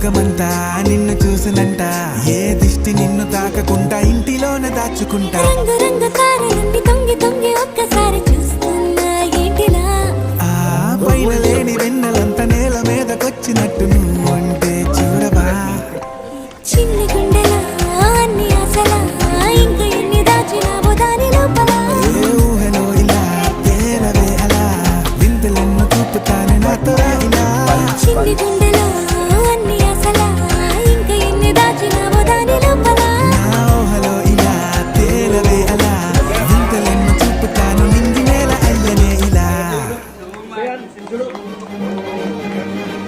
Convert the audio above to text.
లోకమంతా నిన్ను చూసినంట, ఏ దిష్టి నిన్ను తాకకుండా ఇంటిలోనే దాచుకుంటా. రంగు రంగు తారలన్నీ తొంగి తొంగి ఒక్కసారి చూస్తున్నా ఏంటిలా, ఆ పైన లేని వెన్నెలంత నేల మీదకొచ్చినట్టు నువ్వు అంటే చూడవా. చిన్ని గుండెలా అన్ని ఆశలా ఇంకా ఎన్ని దాచినావో దాని లోపల, ఏ ఊహలో ఇలా తేలవే అలా, వింతలెన్ను చూపుతానే నాతో ఇలా. చిన్ని గుండె